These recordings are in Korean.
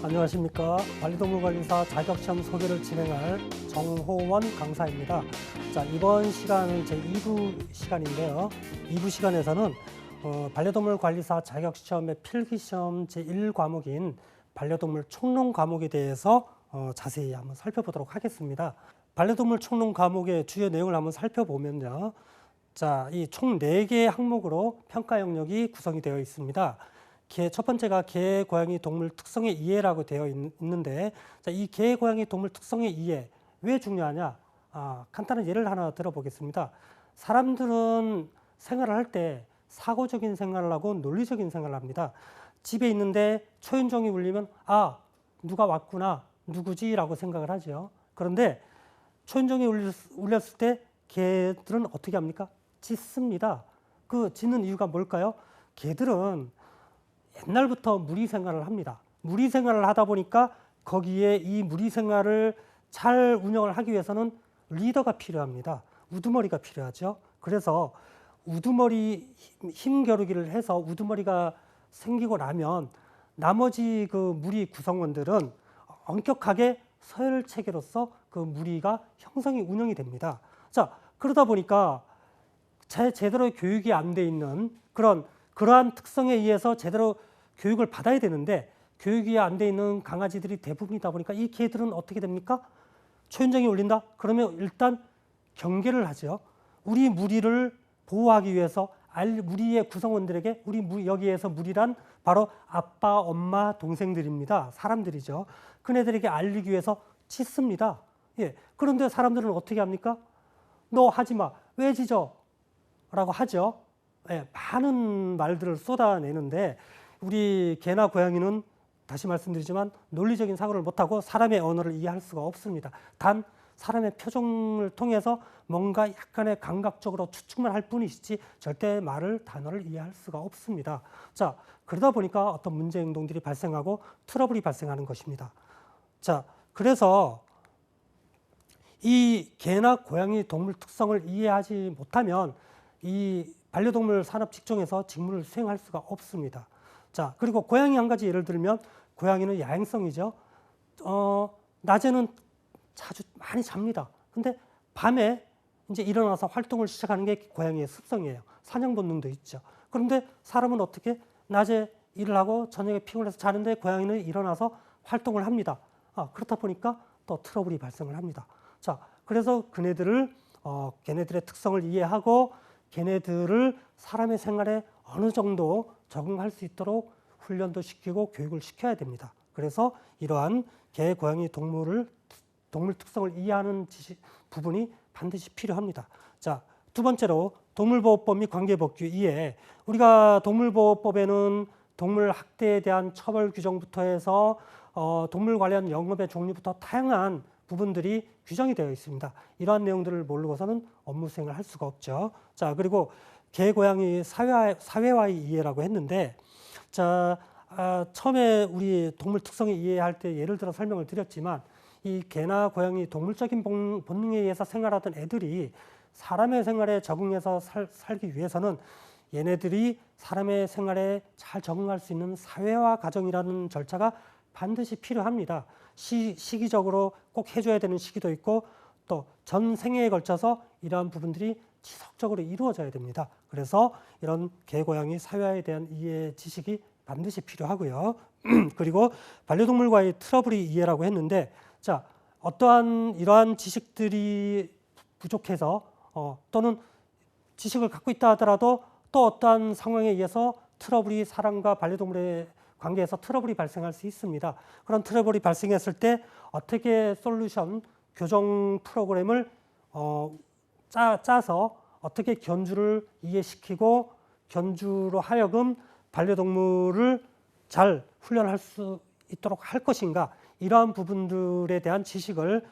안녕하십니까. 반려동물관리사 자격시험 소개를 진행할 정호원 강사입니다. 자, 이번 시간은 제2부 시간인데요. 2부 시간에서는 반려동물관리사 자격시험의 필기시험 제1과목인 반려동물 총론 과목에 대해서 자세히 한번 살펴보도록 하겠습니다. 반려동물 총론 과목의 주요 내용을 한번 살펴보면요. 자, 이 총 4개의 항목으로 평가 영역이 구성이 되어 있습니다. 첫 번째가 개, 고양이, 동물 특성의 이해라고 되어 있는데, 자, 이 개, 고양이, 동물 특성의 이해, 왜 중요하냐? 간단한 예를 하나 들어보겠습니다. 사람들은 생활을 할 때 사고적인 생활을 하고 논리적인 생활을 합니다. 집에 있는데 초인종이 울리면 누가 왔구나, 누구지? 라고 생각을 하죠. 그런데 초인종이 울렸을 때 개들은 어떻게 합니까? 짖습니다. 그 짖는 이유가 뭘까요? 개들은 옛날부터 무리 생활을 합니다. 무리 생활을 하다 보니까 거기에 이 무리 생활을 잘 운영을 하기 위해서는 리더가 필요합니다. 우두머리가 필요하죠. 그래서 우두머리 힘 겨루기를 해서 우두머리가 생기고 나면 나머지 그 무리 구성원들은 엄격하게 서열 체계로서 그 무리가 형성이 운영이 됩니다. 자, 그러다 보니까 제대로 교육이 안 돼 있는 그러한 특성에 의해서 제대로 교육을 받아야 되는데 교육이 안 돼 있는 강아지들이 대부분이다 보니까 이 개들은 어떻게 됩니까? 초인종이 울린다? 그러면 일단 경계를 하죠. 우리 무리를 보호하기 위해서 무리의 구성원들에게 여기에서 무리란 바로 아빠, 엄마, 동생들입니다. 사람들이죠. 그네들에게 알리기 위해서 짖습니다. 예. 그런데 사람들은 어떻게 합니까? 너 하지 마. 왜 짖어? 라고 하죠. 예, 많은 말들을 쏟아내는데 우리 개나 고양이는 다시 말씀드리지만 논리적인 사고를 못하고 사람의 언어를 이해할 수가 없습니다. 단 사람의 표정을 통해서 뭔가 약간의 감각적으로 추측만 할 뿐이지 절대 단어를 이해할 수가 없습니다. 자, 그러다 보니까 어떤 문제 행동들이 발생하고 트러블이 발생하는 것입니다. 자, 그래서 이 개나 고양이 동물 특성을 이해하지 못하면 이 반려동물 산업 직종에서 직무를 수행할 수가 없습니다. 자, 그리고 고양이 한 가지 예를 들면 고양이는 야행성이죠. 낮에는 자주 많이 잡니다. 근데 밤에 이제 일어나서 활동을 시작하는 게 고양이의 습성이에요. 사냥 본능도 있죠. 그런데 사람은 어떻게 낮에 일을 하고 저녁에 피곤해서 자는데 고양이는 일어나서 활동을 합니다. 그렇다 보니까 또 트러블이 발생을 합니다. 자, 그래서 걔네들의 특성을 이해하고 걔네들을 사람의 생활에 어느 정도 적응할 수 있도록 훈련도 시키고 교육을 시켜야 됩니다. 그래서 이러한 개, 고양이, 동물 특성을 이해하는 부분이 반드시 필요합니다. 자, 두 번째로 동물보호법 및 관계법규 이해. 우리가 동물보호법에는 동물 학대에 대한 처벌 규정부터 해서 동물 관련 영업의 종류부터 다양한 부분들이 규정이 되어 있습니다. 이러한 내용들을 모르고서는 업무 수행을 할 수가 없죠. 자, 그리고 개, 고양이 사회와의 이해라고 했는데, 자, 처음에 우리 동물 특성을 이해할 때 예를 들어 설명을 드렸지만 이 개나 고양이 동물적인 본능에 의해서 생활하던 애들이 사람의 생활에 적응해서 살기 위해서는 얘네들이 사람의 생활에 잘 적응할 수 있는 사회화 과정이라는 절차가 반드시 필요합니다. 시기적으로 꼭 해줘야 되는 시기도 있고 또 전 생애에 걸쳐서 이러한 부분들이 지속적으로 이루어져야 됩니다. 그래서 이런 개, 고양이 사회화에 대한 이해 지식이 반드시 필요하고요. 그리고 반려동물과의 트러블이 이해라고 했는데, 자, 어떠한 이러한 지식들이 부족해서 또는 지식을 갖고 있다 하더라도 또 어떠한 상황에 의해서 트러블이 사람과 반려동물의 관계에서 트러블이 발생할 수 있습니다. 그런 트러블이 발생했을 때 어떻게 교정 프로그램을 짜서 어떻게 견주를 이해시키고 견주로 하여금 반려동물을 잘 훈련할 수 있도록 할 것인가, 이러한 부분들에 대한 지식을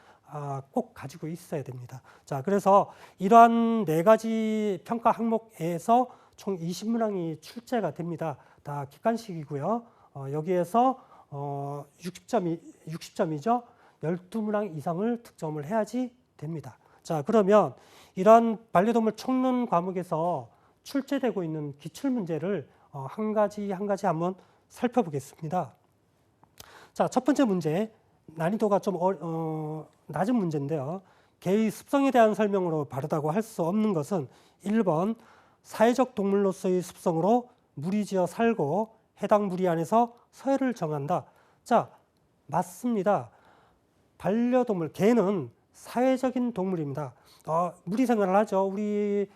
꼭 가지고 있어야 됩니다. 자, 그래서 이러한 4가지 평가 항목에서 총 20문항이 출제가 됩니다. 다 객관식이고요. 여기에서 60점이죠. 12문항 이상을 득점을 해야지 됩니다. 자, 그러면 이러한 반려동물 총론 과목에서 출제되고 있는 기출문제를 한 가지 한번 살펴보겠습니다. 자, 첫 번째 문제, 난이도가 좀 낮은 문제인데요. 개의 습성에 대한 설명으로 바르다고 할 수 없는 것은 1번 사회적 동물로서의 습성으로 무리지어 살고 해당 무리 안에서 서열을 정한다. 자, 맞습니다. 반려동물, 개는 사회적인 동물입니다. 무리 생활을 하죠. 우리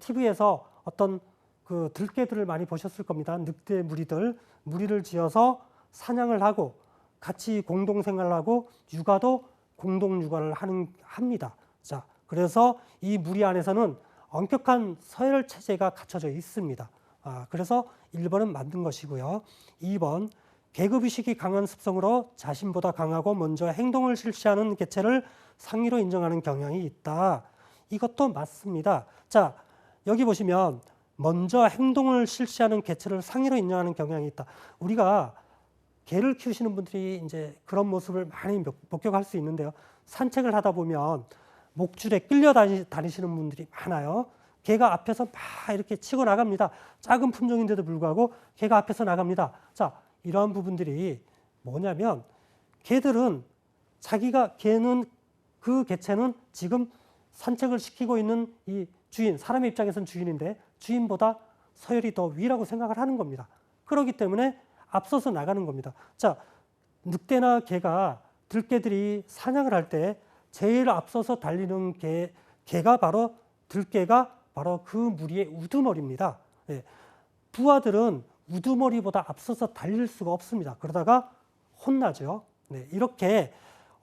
TV에서 어떤 그 들개들을 많이 보셨을 겁니다. 늑대 무리들, 무리를 지어서 사냥을 하고 같이 공동 생활을 하고 육아도 공동 육아를 합니다. 자, 그래서 이 무리 안에서는 엄격한 서열 체제가 갖춰져 있습니다. 그래서 1번은 맞는 것이고요. 2번 계급의식이 강한 습성으로 자신보다 강하고 먼저 행동을 실시하는 개체를 상위로 인정하는 경향이 있다. 이것도 맞습니다. 자, 여기 보시면 먼저 행동을 실시하는 개체를 상위로 인정하는 경향이 있다. 우리가 개를 키우시는 분들이 이제 그런 모습을 많이 목격할 수 있는데요. 산책을 하다 보면 목줄에 끌려 다니시는 분들이 많아요. 개가 앞에서 막 이렇게 치고 나갑니다. 작은 품종인데도 불구하고 개가 앞에서 나갑니다. 자, 이러한 부분들이 뭐냐면 개는 그 개체는 지금 산책을 시키고 있는 이 주인, 사람의 입장에서는 주인인데 주인보다 서열이 더 위라고 생각을 하는 겁니다. 그렇기 때문에 앞서서 나가는 겁니다. 자, 늑대나 개가 들개들이 사냥을 할 때 제일 앞서서 달리는 개가 바로 들개가 바로 그 무리의 우두머리입니다. 예. 부하들은 우두머리보다 앞서서 달릴 수가 없습니다. 그러다가 혼나죠. 네, 이렇게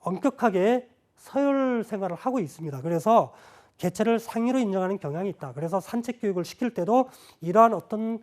엄격하게 서열 생활을 하고 있습니다. 그래서 개체를 상위로 인정하는 경향이 있다. 그래서 산책 교육을 시킬 때도 이러한 어떤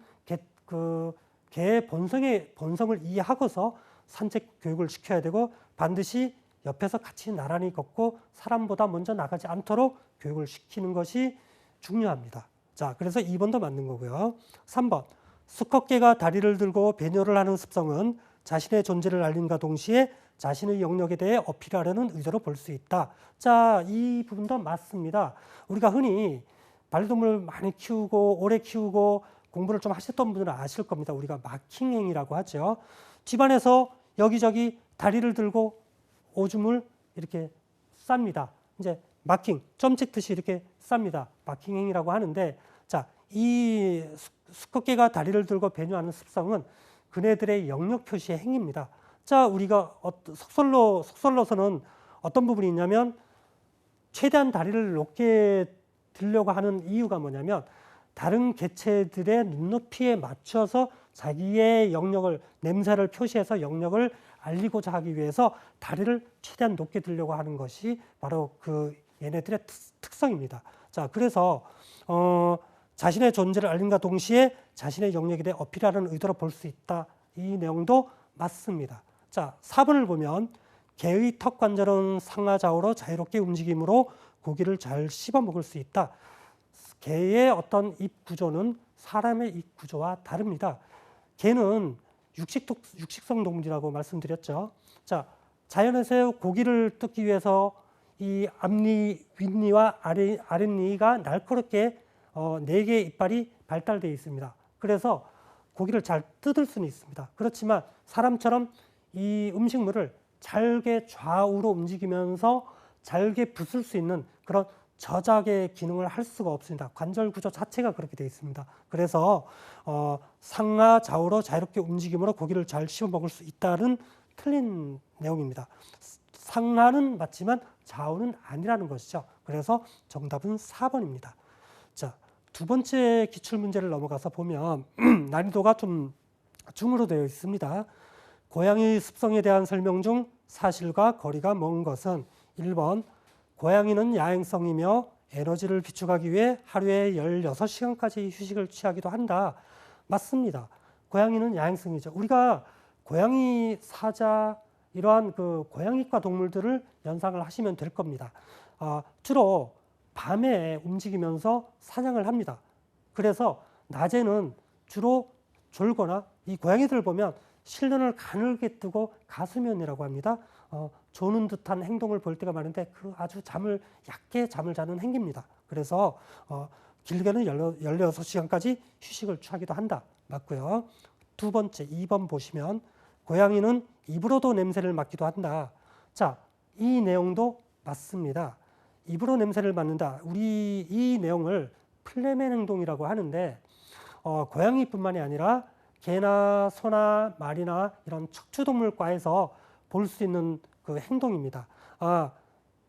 개의 본성을 이해하고서 산책 교육을 시켜야 되고 반드시 옆에서 같이 나란히 걷고 사람보다 먼저 나가지 않도록 교육을 시키는 것이 중요합니다. 자, 그래서 2번도 맞는 거고요. 3번, 수컷개가 다리를 들고 배뇨를 하는 습성은 자신의 존재를 알림과 동시에 자신의 영역에 대해 어필하려는 의도로 볼 수 있다. 자, 이 부분도 맞습니다. 우리가 흔히 반려동물 많이 키우고 오래 키우고 공부를 좀 하셨던 분들은 아실 겁니다. 우리가 마킹행위라고 하죠. 집안에서 여기저기 다리를 들고 오줌을 이렇게 쌉니다. 이제 마킹, 점 찍듯이 이렇게 쌉니다. 마킹행위라고 하는데, 자, 이 수컷개가 다리를 들고 배뇨하는 습성은 그네들의 영역 표시의 행위입니다. 자, 우리가 속설로서는 어떤 부분이 있냐면 최대한 다리를 높게 들려고 하는 이유가 뭐냐면 다른 개체들의 눈높이에 맞춰서 자기의 영역을, 냄새를 표시해서 영역을 알리고자 하기 위해서 다리를 최대한 높게 들려고 하는 것이 바로 그 얘네들의 특성입니다. 자, 그래서 자신의 존재를 알림과 동시에 자신의 영역에 대해 어필하는 의도로 볼 수 있다. 이 내용도 맞습니다. 자, 4번을 보면 개의 턱 관절은 상하좌우로 자유롭게 움직이므로 고기를 잘 씹어 먹을 수 있다. 개의 어떤 입 구조는 사람의 입 구조와 다릅니다. 개는 육식성 동물이라고 말씀드렸죠. 자, 자연에서 고기를 뜯기 위해서 이 앞니, 윗니와 아랫니가 날카롭게 4개의 이빨이 발달되어 있습니다. 그래서 고기를 잘 뜯을 수는 있습니다. 그렇지만 사람처럼 이 음식물을 잘게 좌우로 움직이면서 잘게 부술 수 있는 그런 저작의 기능을 할 수가 없습니다. 관절 구조 자체가 그렇게 되어 있습니다. 그래서 상하 좌우로 자유롭게 움직임으로 고기를 잘 씹어 먹을 수 있다는 틀린 내용입니다. 상하는 맞지만 좌우는 아니라는 것이죠. 그래서 정답은 4번입니다. 자, 두 번째 기출문제를 넘어가서 보면 난이도가 좀 중으로 되어 있습니다. 고양이 습성에 대한 설명 중 사실과 거리가 먼 것은 1번, 고양이는 야행성이며 에너지를 비축하기 위해 하루에 16시간까지 휴식을 취하기도 한다. 맞습니다. 고양이는 야행성이죠. 우리가 고양이, 사자, 이러한 그 고양이과 동물들을 연상을 하시면 될 겁니다. 주로 밤에 움직이면서 사냥을 합니다. 그래서 낮에는 주로 졸거나 이 고양이들 보면 실눈을 가늘게 뜨고 가수면이라고 합니다. 조는 듯한 행동을 볼 때가 많은데 그 아주 얕게 잠을 자는 행기입니다. 그래서 길게는 16시간까지 휴식을 취하기도 한다. 맞고요. 두 번째 2번 보시면 고양이는 입으로도 냄새를 맡기도 한다. 자, 이 내용도 맞습니다. 입으로 냄새를 맡는다. 우리 이 내용을 플레멘 행동이라고 하는데 고양이뿐만이 아니라 개나 소나 말이나 이런 척추동물과에서 볼 수 있는 그 행동입니다.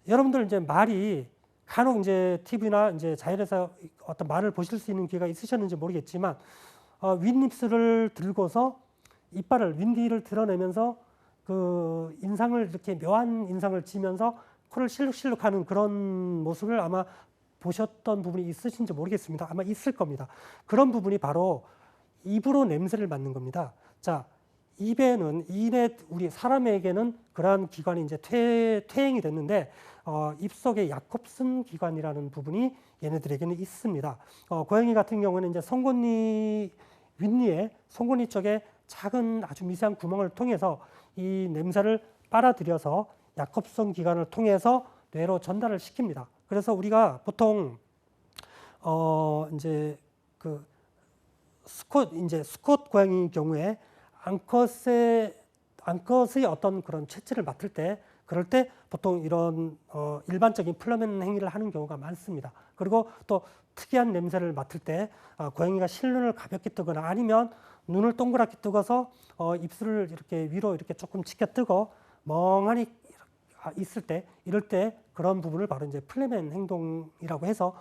여러분들 이제 말이 간혹 이제 TV나 이제 자연에서 어떤 말을 보실 수 있는 기회가 있으셨는지 모르겠지만 윗입술을 들고서 이빨을 윈디를 드러내면서 그 인상을 이렇게 묘한 인상을 지면서 코를 실룩실룩하는 그런 모습을 아마 보셨던 부분이 있으신지 모르겠습니다. 아마 있을 겁니다. 그런 부분이 바로 입으로 냄새를 맡는 겁니다. 자, 입에는 우리 사람에게는 그러한 기관이 이제 퇴행이 됐는데 입속에 야콥슨 기관이라는 부분이 얘네들에게는 있습니다. 고양이 같은 경우는 이제 송곳니 윗니에 송곳니 쪽에 작은 아주 미세한 구멍을 통해서 이 냄새를 빨아들여서 야콥슨 기관을 통해서 뇌로 전달을 시킵니다. 그래서 우리가 보통 이제 그 수컷 고양이의 경우에 암컷의 어떤 그런 채취를 맡을 때 그럴 때 보통 이런 일반적인 플레멘 행위를 하는 경우가 많습니다. 그리고 또 특이한 냄새를 맡을 때 고양이가 실눈을 가볍게 뜨거나 아니면 눈을 동그랗게 뜨고서 입술을 이렇게 위로 이렇게 조금 치켜 뜨고 멍하니 있을 때 이럴 때 그런 부분을 바로 이제 플레멘 행동이라고 해서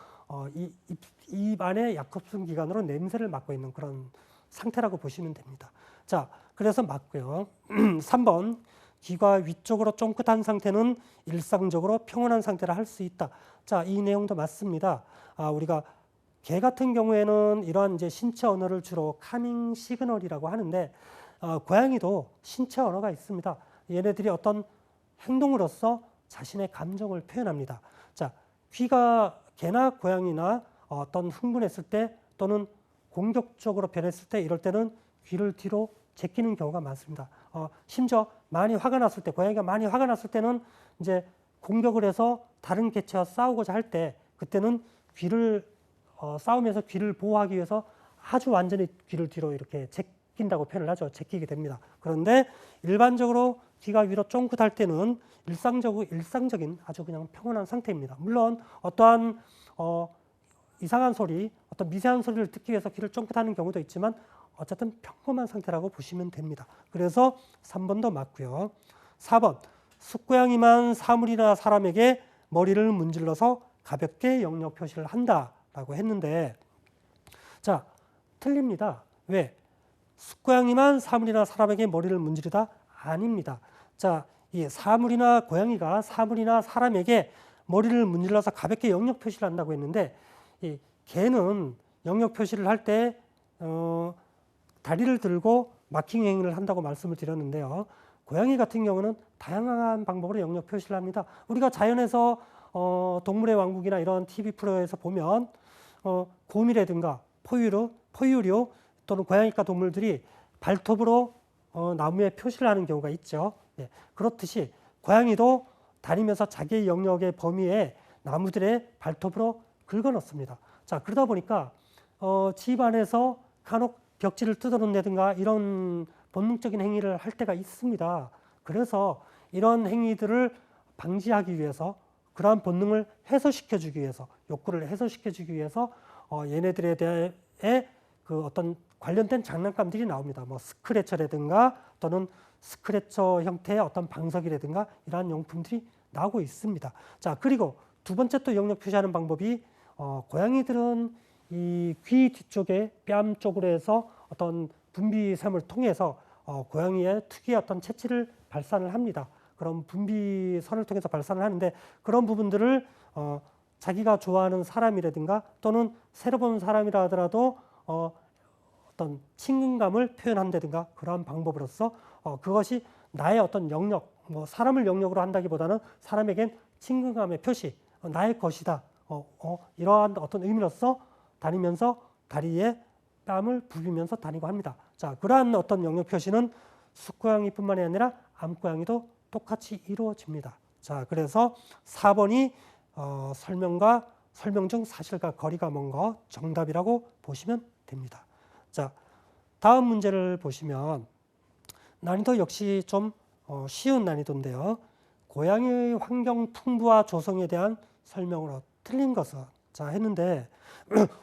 입 안에 야콥슨 기관으로 냄새를 맡고 있는 그런 상태라고 보시면 됩니다. 자, 그래서 맞고요. 3번 귀가 위쪽으로 쫑긋한 상태는 일상적으로 평온한 상태라 할 수 있다. 자, 이 내용도 맞습니다. 우리가 개 같은 경우에는 이러한 이제 신체 언어를 주로 카밍 시그널이라고 하는데 고양이도 신체 언어가 있습니다. 얘네들이 어떤 행동으로서 자신의 감정을 표현합니다. 자, 귀가 개나 고양이나 어떤 흥분했을 때 또는 공격적으로 변했을 때 이럴 때는 귀를 뒤로 제끼는 경우가 많습니다. 심지어 많이 화가 났을 때, 고양이가 많이 화가 났을 때는 이제 공격을 해서 다른 개체와 싸우고자 할 때 그때는 귀를 싸우면서 귀를 보호하기 위해서 아주 완전히 귀를 뒤로 이렇게 제낀다고 표현을 하죠. 제끼게 됩니다. 그런데 일반적으로 귀가 위로 쫑긋할 때는 일상적인 아주 그냥 평온한 상태입니다. 물론 어떠한 이상한 소리, 어떤 미세한 소리를 듣기 위해서 귀를 쫑긋하는 경우도 있지만 어쨌든 평범한 상태라고 보시면 됩니다. 그래서 3번도 맞고요. 4번 숫고양이만 사물이나 사람에게 머리를 문질러서 가볍게 영역 표시를 한다라고 했는데 자, 틀립니다. 왜? 숫고양이만 사물이나 사람에게 머리를 문지르다? 아닙니다. 자, 이 사물이나 고양이가 사물이나 사람에게 머리를 문질러서 가볍게 영역 표시를 한다고 했는데 이 개는 영역 표시를 할 때 다리를 들고 마킹 행위를 한다고 말씀을 드렸는데요. 고양이 같은 경우는 다양한 방법으로 영역 표시를 합니다. 우리가 자연에서 동물의 왕국이나 이런 TV 프로에서 보면 곰이라든가 포유류 또는 고양이과 동물들이 발톱으로 나무에 표시를 하는 경우가 있죠. 예, 그렇듯이 고양이도 다니면서 자기의 영역의 범위에 나무들의 발톱으로 긁어 넣습니다. 자, 그러다 보니까 집 안에서 간혹 벽지를 뜯어놓는다든가 이런 본능적인 행위를 할 때가 있습니다. 그래서 이런 행위들을 방지하기 위해서 그러한 본능을 해소시켜주기 위해서 욕구를 해소시켜주기 위해서 얘네들에 대해 그 어떤 관련된 장난감들이 나옵니다. 뭐 스크래처라든가 또는 스크래처 형태의 어떤 방석이라든가 이러한 용품들이 나오고 있습니다. 자, 그리고 두 번째 또 영역 표시하는 방법이 고양이들은 이 귀 뒤쪽에 뺨 쪽으로 해서 어떤 분비샘을 통해서 고양이의 특유의 어떤 채취를 발산을 합니다. 그런 분비선을 통해서 발산을 하는데 그런 부분들을 자기가 좋아하는 사람이라든가 또는 새로 본 사람이라 하더라도 어떤 친근감을 표현한다든가 그러한 방법으로서 그것이 나의 어떤 영역, 뭐 사람을 영역으로 한다기보다는 사람에겐 친근감의 표시, 나의 것이다. 이러한 어떤 의미로서 다니면서 다리에 뺨을 부비면서 다니고 합니다. 자, 그러한 어떤 영역 표시는 숫고양이뿐만이 아니라 암고양이도 똑같이 이루어집니다. 자, 그래서 4번이 설명 중 사실과 거리가 먼 거 정답이라고 보시면 됩니다. 자, 다음 문제를 보시면 난이도 역시 좀 쉬운 난이도인데요. 고양이의 환경 풍부화 조성에 대한 설명으로 틀린 것은 자 했는데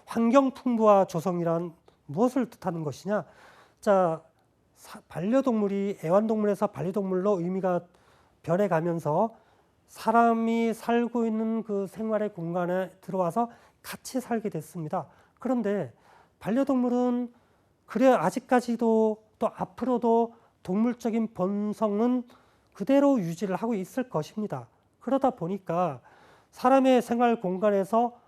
환경 풍부화 조성이란 무엇을 뜻하는 것이냐? 자 반려동물이 애완동물에서 반려동물로 의미가 변해가면서 사람이 살고 있는 그 생활의 공간에 들어와서 같이 살게 됐습니다. 그런데 반려동물은 그래 아직까지도 또 앞으로도 동물적인 본성은 그대로 유지를 하고 있을 것입니다. 그러다 보니까 사람의 생활 공간에서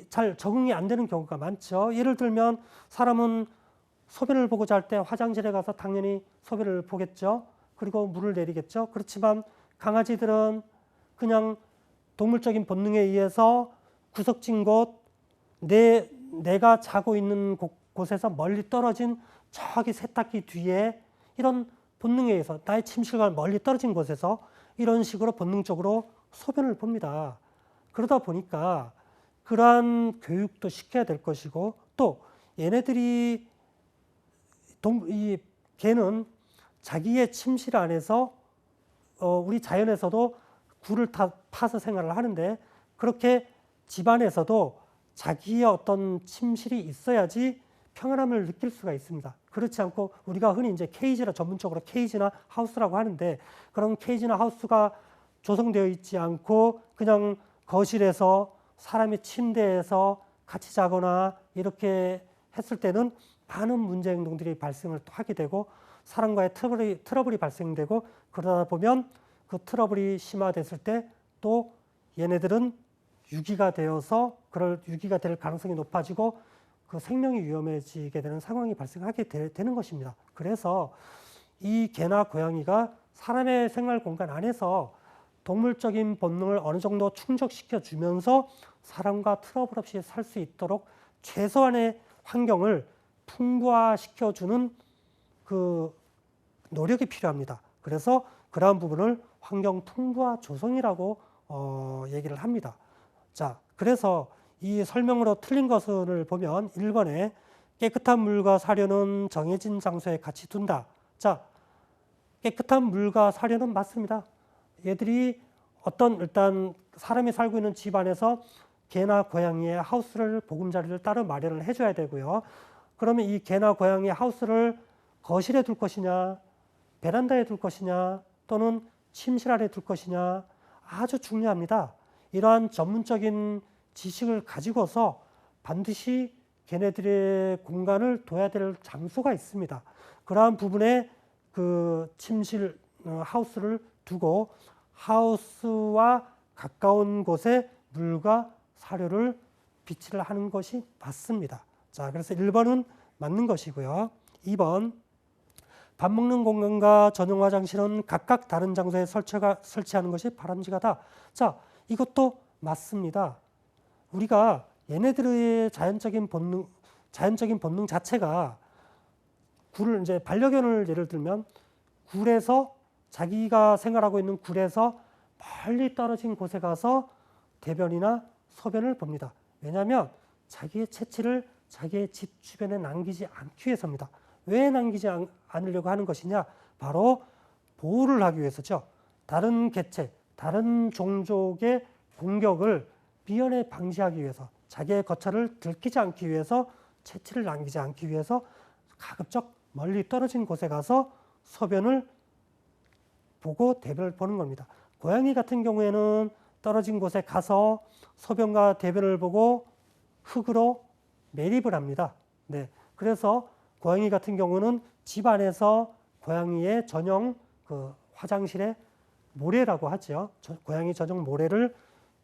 잘 적응이 안 되는 경우가 많죠. 예를 들면 사람은 소변을 보고 잘 때 화장실에 가서 당연히 소변을 보겠죠. 그리고 물을 내리겠죠. 그렇지만 강아지들은 그냥 동물적인 본능에 의해서 구석진 곳, 내가 자고 있는 곳에서 멀리 떨어진 저기 세탁기 뒤에 이런 본능에 의해서 나의 침실과 멀리 떨어진 곳에서 이런 식으로 본능적으로 소변을 봅니다. 그러다 보니까 그러한 교육도 시켜야 될 것이고 또 얘네들이 개는 자기의 침실 안에서 우리 자연에서도 굴을 파서 생활을 하는데 그렇게 집안에서도 자기의 어떤 침실이 있어야지 평안함을 느낄 수가 있습니다. 그렇지 않고 우리가 흔히 이제 케이지라 전문적으로 케이지나 하우스라고 하는데 그런 케이지나 하우스가 조성되어 있지 않고 그냥 거실에서 사람의 침대에서 같이 자거나 이렇게 했을 때는 많은 문제 행동들이 발생을 또 하게 되고 사람과의 트러블이 발생되고 그러다 보면 그 트러블이 심화됐을 때 또 얘네들은 유기가 되어서 그럴 유기가 될 가능성이 높아지고 그 생명이 위험해지게 되는 상황이 발생하게 되는 것입니다. 그래서 이 개나 고양이가 사람의 생활 공간 안에서 동물적인 본능을 어느 정도 충족시켜 주면서 사람과 트러블 없이 살 수 있도록 최소한의 환경을 풍부화시켜 주는 그 노력이 필요합니다. 그래서 그러한 부분을 환경 풍부화 조성이라고 얘기를 합니다. 자, 그래서 이 설명으로 틀린 것을 보면 1번에 깨끗한 물과 사료는 정해진 장소에 같이 둔다. 자, 깨끗한 물과 사료는 맞습니다. 얘들이 일단 사람이 살고 있는 집 안에서 개나 고양이의 하우스를 보금자리를 따로 마련을 해줘야 되고요. 그러면 이 개나 고양이의 하우스를 거실에 둘 것이냐, 베란다에 둘 것이냐, 또는 침실 안에 둘 것이냐 아주 중요합니다. 이러한 전문적인 지식을 가지고서 반드시 걔네들의 공간을 둬야 될 장소가 있습니다. 그러한 부분에 그 침실 하우스를 두고 하우스와 가까운 곳에 물과 사료를 비치를 하는 것이 맞습니다. 자, 그래서 1번은 맞는 것이고요. 2번 밥 먹는 공간과 전용 화장실은 각각 다른 장소에 설치하는 것이 바람직하다. 자, 이것도 맞습니다. 우리가 얘네들의 자연적인 본능 자체가 이제 반려견을 예를 들면 굴에서 자기가 생활하고 있는 굴에서 멀리 떨어진 곳에 가서 대변이나 소변을 봅니다. 왜냐하면 자기의 체취를 자기의 집 주변에 남기지 않기 위해서입니다. 왜 남기지 않으려고 하는 것이냐? 바로 보호를 하기 위해서죠. 다른 개체, 다른 종족의 공격을 미연에 방지하기 위해서 자기의 거처를 들키지 않기 위해서 체취를 남기지 않기 위해서 가급적 멀리 떨어진 곳에 가서 소변을 보고 대변을 보는 겁니다. 고양이 같은 경우에는 떨어진 곳에 가서 소변과 대변을 보고 흙으로 매립을 합니다. 네, 그래서 고양이 같은 경우는 집 안에서 고양이의 전용 그 화장실에 모래라고 하죠. 고양이 전용 모래를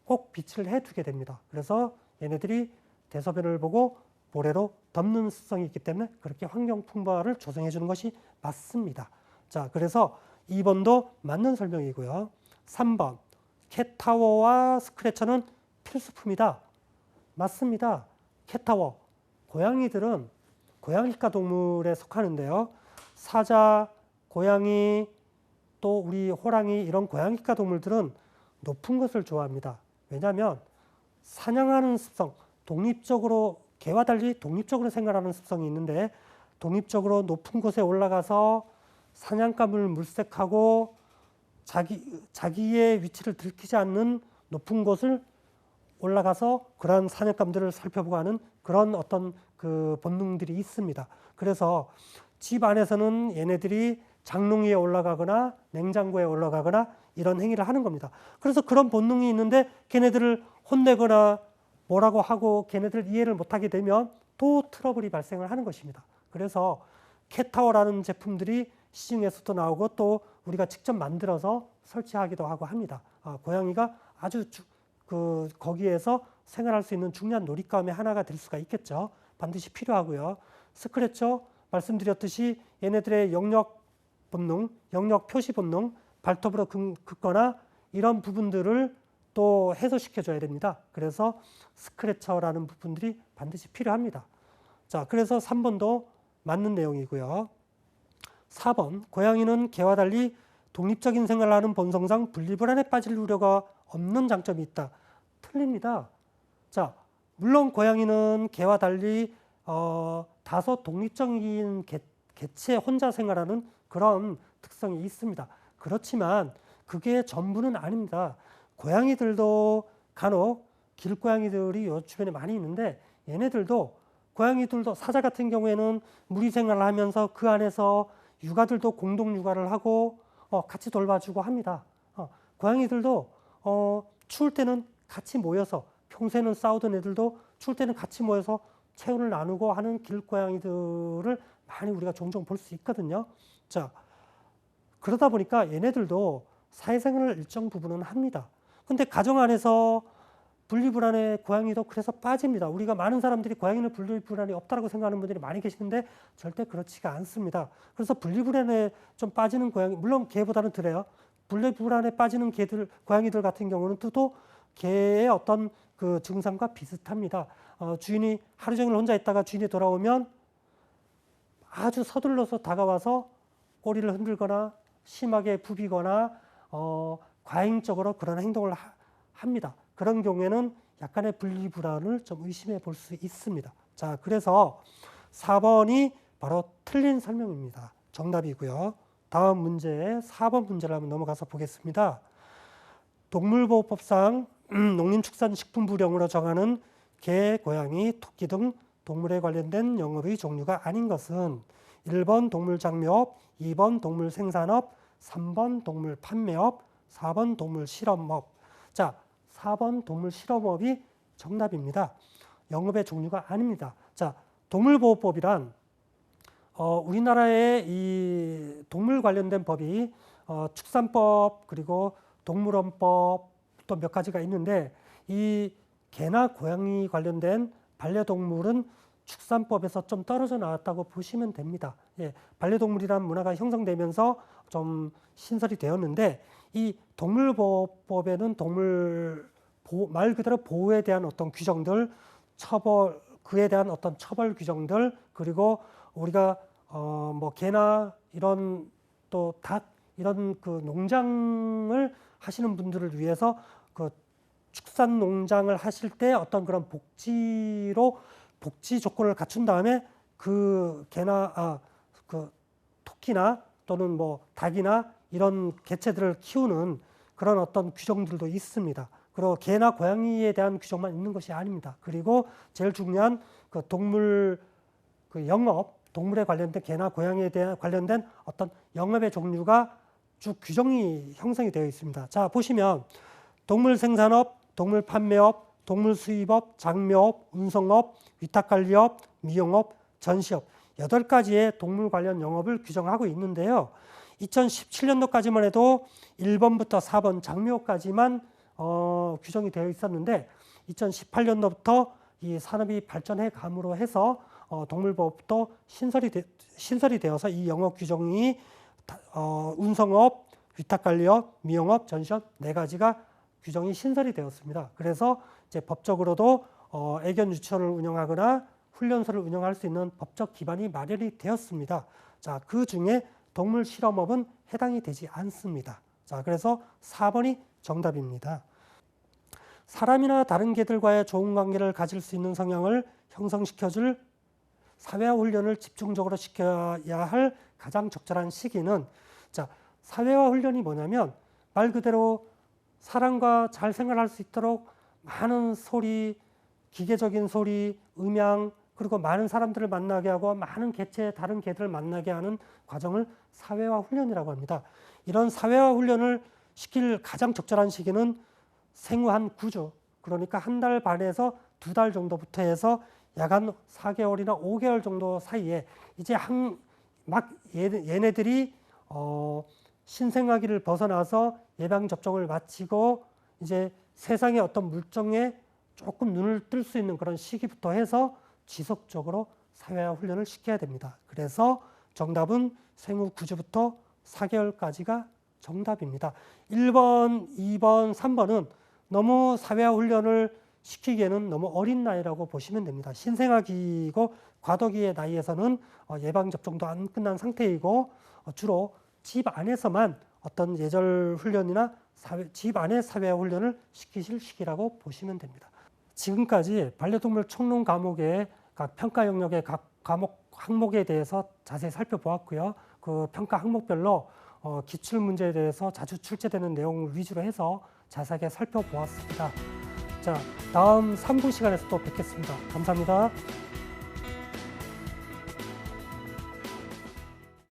꼭 비치를 해두게 됩니다. 그래서 얘네들이 대소변을 보고 모래로 덮는 습성이 있기 때문에 그렇게 환경 풍부화를 조성해 주는 것이 맞습니다. 자, 그래서 2번도 맞는 설명이고요. 3번 캣타워와 스크래처는 필수품이다. 맞습니다. 캣타워, 고양이들은 고양이과 동물에 속하는데요. 사자, 고양이, 또 우리 호랑이 이런 고양이과 동물들은 높은 것을 좋아합니다. 왜냐하면 사냥하는 습성, 독립적으로 개와 달리 독립적으로 생활하는 습성이 있는데 독립적으로 높은 곳에 올라가서 사냥감을 물색하고 자기의 위치를 들키지 않는 높은 곳을 올라가서 그러한 사냥감들을 살펴보고 하는 그런 어떤 그 본능들이 있습니다. 그래서 집 안에서는 얘네들이 장롱 위에 올라가거나 냉장고에 올라가거나 이런 행위를 하는 겁니다. 그래서 그런 본능이 있는데 걔네들을 혼내거나 뭐라고 하고 걔네들 이해를 못하게 되면 또 트러블이 발생을 하는 것입니다. 그래서 캣타워라는 제품들이 시중에서도 나오고 또 우리가 직접 만들어서 설치하기도 하고 합니다. 고양이가 아주 거기에서 생활할 수 있는 중요한 놀잇감의 하나가 될 수가 있겠죠. 반드시 필요하고요. 스크래처 말씀드렸듯이 얘네들의 영역 본능, 영역 표시 본능, 발톱으로 긋거나 이런 부분들을 또 해소시켜줘야 됩니다. 그래서 스크래처라는 부분들이 반드시 필요합니다. 자, 그래서 3번도 맞는 내용이고요. 4번, 고양이는 개와 달리 독립적인 생활을 하는 본성상 분리불안에 빠질 우려가 없는 장점이 있다. 틀립니다. 자, 물론 고양이는 개와 달리 다소 독립적인 개체 혼자 생활하는 그런 특성이 있습니다. 그렇지만 그게 전부는 아닙니다. 고양이들도 간혹 길고양이들이 요 주변에 많이 있는데 고양이들도 사자 같은 경우에는 무리 생활을 하면서 그 안에서 육아들도 공동 육아를 하고 같이 돌봐주고 합니다. 고양이들도 추울 때는 같이 모여서 평소에는 싸우던 애들도 추울 때는 같이 모여서 체온을 나누고 하는 길고양이들을 많이 우리가 종종 볼 수 있거든요. 자, 그러다 보니까 얘네들도 사회생활을 일정 부분은 합니다. 근데 가정 안에서 분리불안에 고양이도 그래서 빠집니다. 우리가 많은 사람들이 고양이는 분리불안이 없다고 생각하는 분들이 많이 계시는데 절대 그렇지가 않습니다. 그래서 분리불안에 좀 빠지는 고양이, 물론 개보다는 덜해요. 분리불안에 빠지는 고양이들 같은 경우는 또 개의 어떤 그 증상과 비슷합니다. 주인이 하루 종일 혼자 있다가 주인이 돌아오면 아주 서둘러서 다가와서 꼬리를 흔들거나 심하게 부비거나 과잉적으로 그런 행동을 합니다. 그런 경우에는 약간의 분리불안을 좀 의심해 볼 수 있습니다. 자, 그래서 4번이 바로 틀린 설명입니다. 정답이고요. 다음 문제 4번 문제를 한번 넘어가서 보겠습니다. 동물보호법상 농림축산식품부령으로 정하는 개, 고양이, 토끼 등 동물에 관련된 영업의 종류가 아닌 것은 1번 동물장묘업, 2번 동물생산업, 3번 동물판매업, 4번 동물실험업. 자, 4번 동물실험업이 정답입니다. 영업의 종류가 아닙니다. 자, 동물보호법이란 우리나라의 이 동물 관련된 법이 축산법 그리고 동물원법 또 몇 가지가 있는데 이 개나 고양이 관련된 반려동물은 축산법에서 좀 떨어져 나왔다고 보시면 됩니다. 예, 반려동물이라는 문화가 형성되면서 좀 신설이 되었는데 이 동물보호법에는 말 그대로 보호에 대한 어떤 규정들, 그에 대한 어떤 처벌 규정들, 그리고 우리가 뭐 개나 이런 또 닭 이런 그 농장을 하시는 분들을 위해서 그 축산 농장을 하실 때 어떤 그런 복지 조건을 갖춘 다음에 그 개나 그 토끼나 또는 뭐 닭이나 이런 개체들을 키우는 그런 어떤 규정들도 있습니다. 그리고 개나 고양이에 대한 규정만 있는 것이 아닙니다. 그리고 제일 중요한 그 동물 그 영업, 동물에 관련된 개나 고양이에 대한 관련된 어떤 영업의 종류가 쭉 규정이 형성이 되어 있습니다. 자, 보시면 동물 생산업, 동물 판매업, 동물 수입업, 장묘업, 운송업, 위탁관리업, 미용업, 전시업 8가지의 동물 관련 영업을 규정하고 있는데요. 2017년도까지만 해도 1번부터 4번 장묘까지만 규정이 되어 있었는데 2018년도부터 이 산업이 발전해 감으로 해서 동물보호법도 신설이 되어서 이 영업 규정이 운송업, 위탁관리업, 미용업, 전시업 4가지가 규정이 신설이 되었습니다. 그래서 이제 법적으로도 애견 유치원을 운영하거나 훈련소를 운영할 수 있는 법적 기반이 마련이 되었습니다. 자, 그 중에 동물 실험업은 해당이 되지 않습니다. 자, 그래서 4번이 정답입니다. 사람이나 다른 개들과의 좋은 관계를 가질 수 있는 성향을 형성시켜줄 사회화 훈련을 집중적으로 시켜야 할 가장 적절한 시기는, 자, 사회화 훈련이 뭐냐면 말 그대로 사람과 잘 생활할 수 있도록 많은 소리, 기계적인 소리, 음향, 그리고 많은 사람들을 만나게 하고 많은 개체, 다른 개들을 만나게 하는 과정을 사회화 훈련이라고 합니다. 이런 사회화 훈련을 시킬 가장 적절한 시기는 생후 한 9주, 그러니까 한 달 반에서 2달 정도부터 해서 약 한 4개월이나 5개월 정도 사이에 이제 막 얘네들이 신생아기를 벗어나서 예방접종을 마치고 이제 세상의 어떤 물정에 조금 눈을 뜰 수 있는 그런 시기부터 해서 지속적으로 사회화 훈련을 시켜야 됩니다. 그래서 정답은 생후 9주부터 4개월까지가 정답입니다. 1번, 2번, 3번은 너무 사회화 훈련을 시키기에는 너무 어린 나이라고 보시면 됩니다. 신생아기이고 과도기의 나이에서는 예방접종도 안 끝난 상태이고 주로 집 안에서만 어떤 예절 훈련이나 집 안에 사회화 훈련을 시키실 시기라고 보시면 됩니다. 지금까지 반려동물 총론 과목의 각 평가 영역의 각 과목 항목에 대해서 자세히 살펴보았고요. 그 평가 항목별로 기출 문제에 대해서 자주 출제되는 내용을 위주로 해서 자세하게 살펴보았습니다. 자, 다음 3부 시간에서 또 뵙겠습니다. 감사합니다.